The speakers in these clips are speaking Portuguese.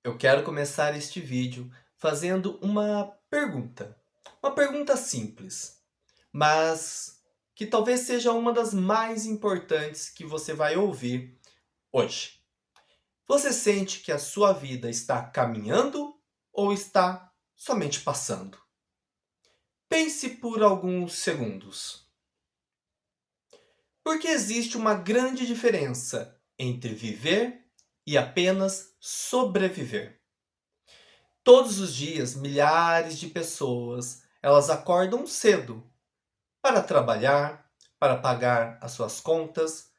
Eu quero começar este vídeo fazendo uma pergunta. Uma pergunta simples, mas que talvez seja uma das mais importantes que você vai ouvir hoje. Você sente que a sua vida está caminhando ou está somente passando? Pense por alguns segundos. Porque existe uma grande diferença entre viver e apenas sobreviver. Todos os dias, milhares de pessoas, elas acordam cedo para trabalhar, para pagar as suas contas,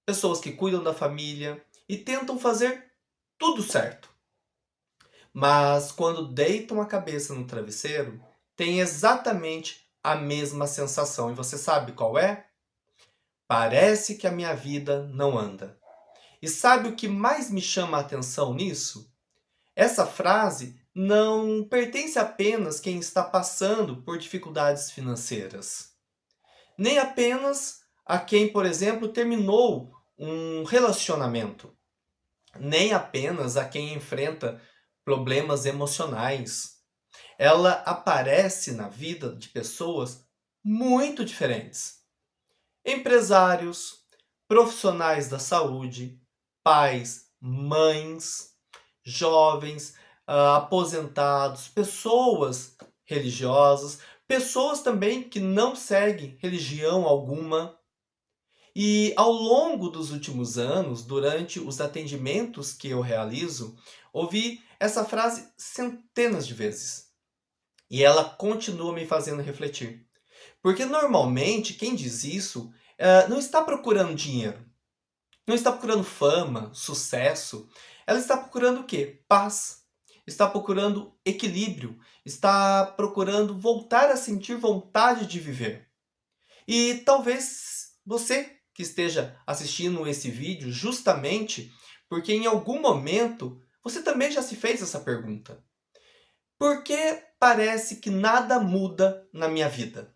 pessoas que cuidam da família e tentam fazer tudo certo. Mas quando deitam a cabeça no travesseiro, tem exatamente a mesma sensação. E você sabe qual é? Parece que a minha vida não anda. E sabe o que mais me chama a atenção nisso? Essa frase não pertence apenas quem está passando por dificuldades financeiras, nem apenas a quem, por exemplo, terminou um relacionamento, nem apenas a quem enfrenta problemas emocionais. Ela aparece na vida de pessoas muito diferentes. Empresários, profissionais da saúde, pais, mães, jovens, aposentados, pessoas religiosas, pessoas também que não seguem religião alguma. E ao longo dos últimos anos, durante os atendimentos que eu realizo, ouvi essa frase centenas de vezes. E ela continua me fazendo refletir. Porque normalmente quem diz isso não está procurando dinheiro, não está procurando fama, sucesso. Ela está procurando o quê? Paz. Está procurando equilíbrio. Está procurando voltar a sentir vontade de viver. E talvez você que esteja assistindo esse vídeo justamente porque em algum momento você também já se fez essa pergunta. Por que parece que nada muda na minha vida?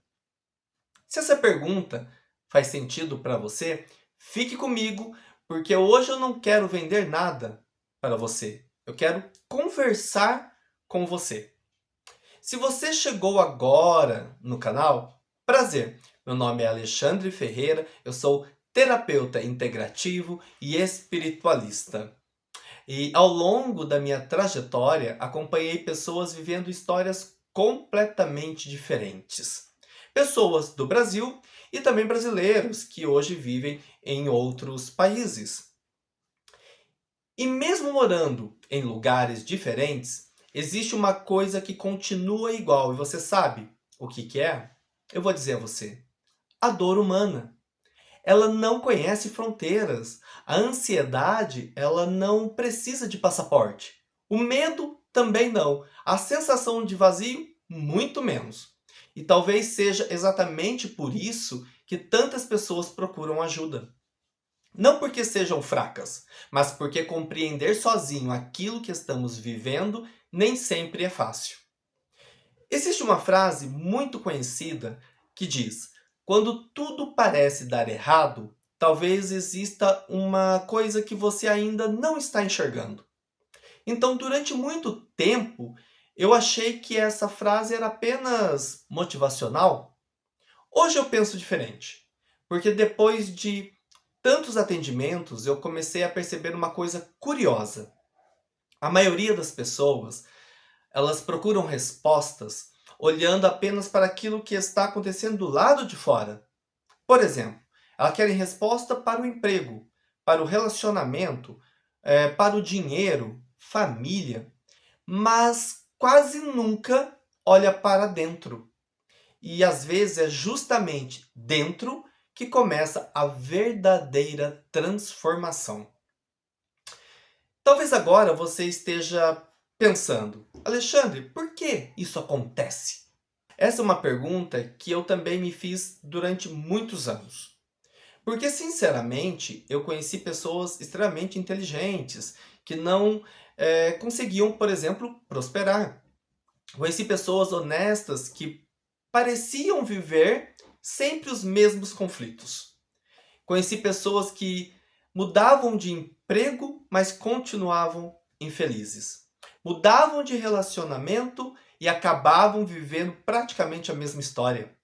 Se essa pergunta faz sentido para você, fique comigo, porque hoje eu não quero vender nada para você. Eu quero conversar com você. Se você chegou agora no canal, prazer. Meu nome é Alexandre Ferreira, eu sou terapeuta integrativo e espiritualista. E ao longo da minha trajetória, acompanhei pessoas vivendo histórias completamente diferentes. Pessoas do Brasil e também brasileiros que hoje vivem em outros países. E mesmo morando em lugares diferentes, existe uma coisa que continua igual. E você sabe o que é? Eu vou dizer a você: a dor humana. Ela não conhece fronteiras. A ansiedade, ela não precisa de passaporte. O medo também não. A sensação de vazio, muito menos. E talvez seja exatamente por isso que tantas pessoas procuram ajuda. Não porque sejam fracas, mas porque compreender sozinho aquilo que estamos vivendo nem sempre é fácil. Existe uma frase muito conhecida que diz: quando tudo parece dar errado, talvez exista uma coisa que você ainda não está enxergando. Então, durante muito tempo, eu achei que essa frase era apenas motivacional. Hoje eu penso diferente, porque depois de tantos atendimentos, eu comecei a perceber uma coisa curiosa. A maioria das pessoas, elas procuram respostas olhando apenas para aquilo que está acontecendo do lado de fora. Por exemplo, elas querem resposta para o emprego, para o relacionamento, para o dinheiro, família, mas quase nunca olha para dentro. E às vezes é justamente dentro que começa a verdadeira transformação. Talvez agora você esteja pensando: Alexandre, por que isso acontece? Essa é uma pergunta que eu também me fiz durante muitos anos. Porque, sinceramente, eu conheci pessoas extremamente inteligentes que não conseguiam, por exemplo, prosperar. Conheci pessoas honestas que pareciam viver sempre os mesmos conflitos. Conheci pessoas que mudavam de emprego, mas continuavam infelizes. Mudavam de relacionamento e acabavam vivendo praticamente a mesma história.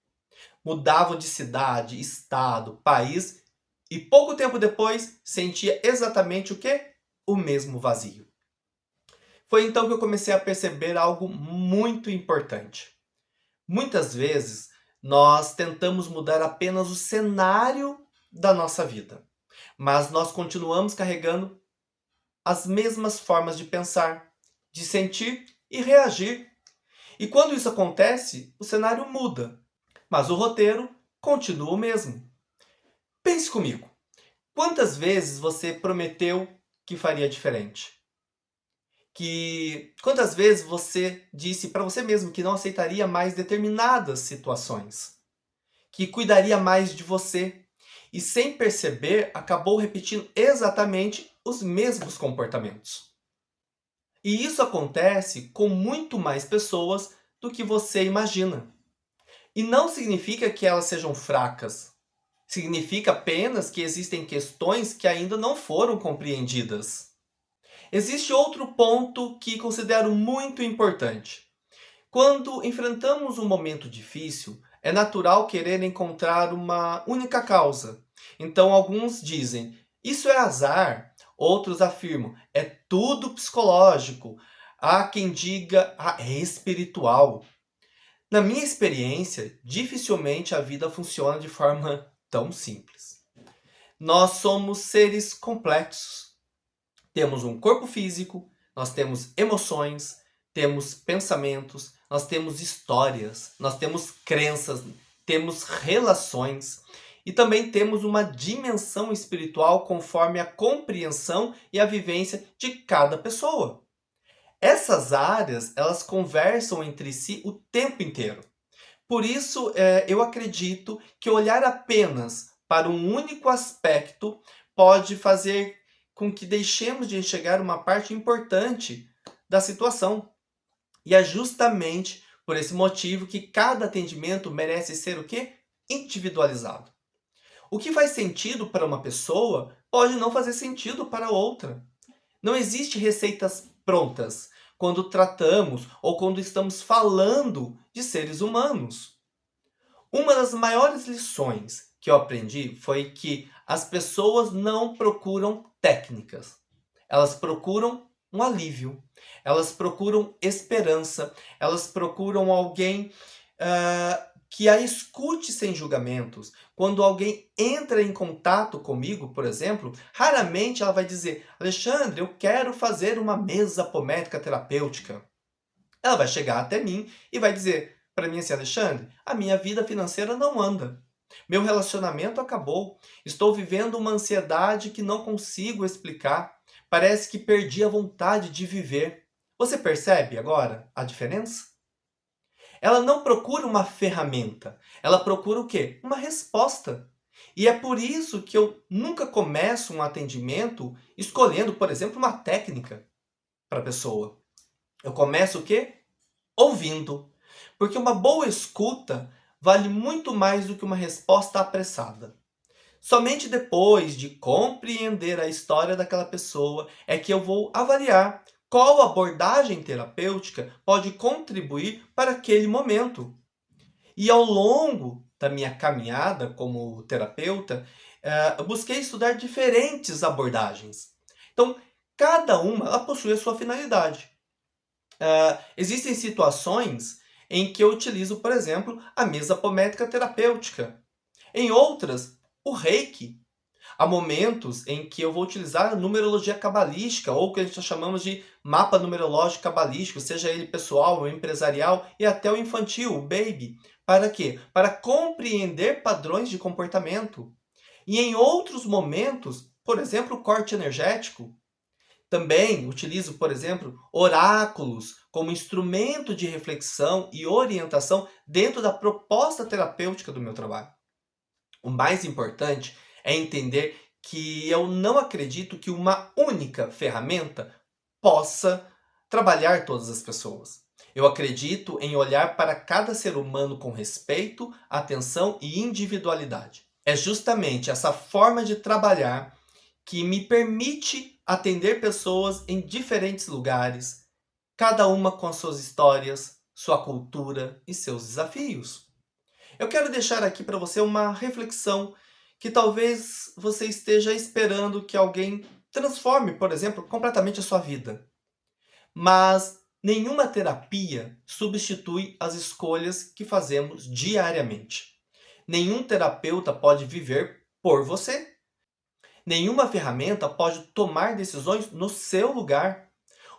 Mudavam de cidade, estado, país e pouco tempo depois sentia exatamente o quê? O mesmo vazio. Foi então que eu comecei a perceber algo muito importante. Muitas vezes nós tentamos mudar apenas o cenário da nossa vida, mas nós continuamos carregando as mesmas formas de pensar, de sentir e reagir. E quando isso acontece, o cenário muda, mas o roteiro continua o mesmo. Pense comigo, quantas vezes você prometeu que faria diferente? Quantas vezes você disse para você mesmo que não aceitaria mais determinadas situações, que cuidaria mais de você e sem perceber acabou repetindo exatamente os mesmos comportamentos. E isso acontece com muito mais pessoas do que você imagina. E não significa que elas sejam fracas. Significa apenas que existem questões que ainda não foram compreendidas. Existe outro ponto que considero muito importante. Quando enfrentamos um momento difícil, é natural querer encontrar uma única causa. Então, alguns dizem, isso é azar. Outros afirmam, é tudo psicológico. Há quem diga, é espiritual. Na minha experiência, dificilmente a vida funciona de forma tão simples. Nós somos seres complexos. Temos um corpo físico, nós temos emoções, temos pensamentos, nós temos histórias, nós temos crenças, temos relações e também temos uma dimensão espiritual conforme a compreensão e a vivência de cada pessoa. Essas áreas, elas conversam entre si o tempo inteiro. Por isso, eu acredito que olhar apenas para um único aspecto pode fazer com que deixemos de enxergar uma parte importante da situação. E é justamente por esse motivo que cada atendimento merece ser o quê? Individualizado. O que faz sentido para uma pessoa pode não fazer sentido para outra. Não existe receitas prontas quando tratamos ou quando estamos falando de seres humanos. Uma das maiores lições que eu aprendi foi que as pessoas não procuram técnicas. Elas procuram um alívio. Elas procuram esperança. Elas procuram alguém que a escute sem julgamentos. Quando alguém entra em contato comigo, por exemplo, raramente ela vai dizer, Alexandre, eu quero fazer uma mesa apométrica terapêutica. Ela vai chegar até mim e vai dizer para mim assim, Alexandre, a minha vida financeira não anda. Meu relacionamento acabou. Estou vivendo uma ansiedade que não consigo explicar. Parece que perdi a vontade de viver. Você percebe agora a diferença? Ela não procura uma ferramenta. Ela procura o quê? Uma resposta. E é por isso que eu nunca começo um atendimento escolhendo, por exemplo, uma técnica para a pessoa. Eu começo o quê? Ouvindo. Porque uma boa escuta vale muito mais do que uma resposta apressada. Somente depois de compreender a história daquela pessoa é que eu vou avaliar qual abordagem terapêutica pode contribuir para aquele momento. E ao longo da minha caminhada como terapeuta, eu busquei estudar diferentes abordagens. Então, cada uma ela possui a sua finalidade. Existem situações em que eu utilizo, por exemplo, a mesa apométrica terapêutica. Em outras, o reiki. Há momentos em que eu vou utilizar a numerologia cabalística, ou o que a gente chamamos de mapa numerológico cabalístico, seja ele pessoal ou empresarial, e até o infantil, o baby. Para quê? Para compreender padrões de comportamento. E em outros momentos, por exemplo, o corte energético. Também utilizo, por exemplo, oráculos como instrumento de reflexão e orientação dentro da proposta terapêutica do meu trabalho. O mais importante é entender que eu não acredito que uma única ferramenta possa trabalhar todas as pessoas. Eu acredito em olhar para cada ser humano com respeito, atenção e individualidade. É justamente essa forma de trabalhar que me permite atender pessoas em diferentes lugares, cada uma com suas histórias, sua cultura e seus desafios. Eu quero deixar aqui para você uma reflexão que talvez você esteja esperando que alguém transforme, por exemplo, completamente a sua vida. Mas nenhuma terapia substitui as escolhas que fazemos diariamente. Nenhum terapeuta pode viver por você. Nenhuma ferramenta pode tomar decisões no seu lugar.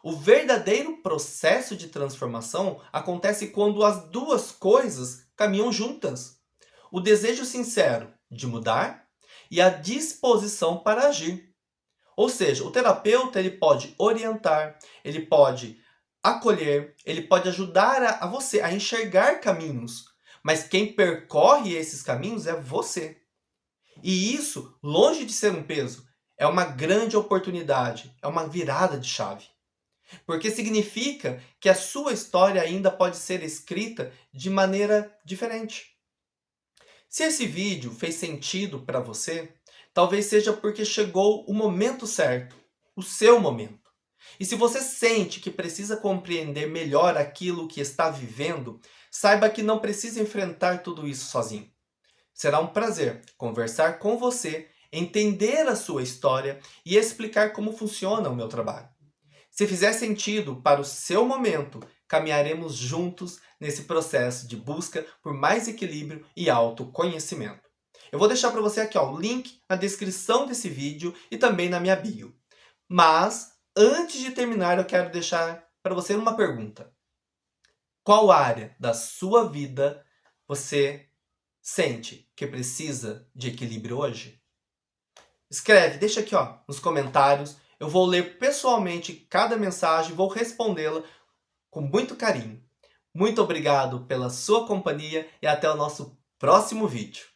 O verdadeiro processo de transformação acontece quando as duas coisas caminham juntas. O desejo sincero de mudar e a disposição para agir. Ou seja, o terapeuta ele pode orientar, ele pode acolher, ele pode ajudar a você a enxergar caminhos, mas quem percorre esses caminhos é você. E isso, longe de ser um peso, é uma grande oportunidade, é uma virada de chave. Porque significa que a sua história ainda pode ser escrita de maneira diferente. Se esse vídeo fez sentido para você, talvez seja porque chegou o momento certo, o seu momento. E se você sente que precisa compreender melhor aquilo que está vivendo, saiba que não precisa enfrentar tudo isso sozinho. Será um prazer conversar com você, entender a sua história e explicar como funciona o meu trabalho. Se fizer sentido para o seu momento, caminharemos juntos nesse processo de busca por mais equilíbrio e autoconhecimento. Eu vou deixar para você aqui o link na descrição desse vídeo e também na minha bio. Mas, antes de terminar, eu quero deixar para você uma pergunta. Qual área da sua vida você sente que precisa de equilíbrio hoje? Escreve, deixa aqui nos comentários. Eu vou ler pessoalmente cada mensagem, vou respondê-la com muito carinho. Muito obrigado pela sua companhia e até o nosso próximo vídeo.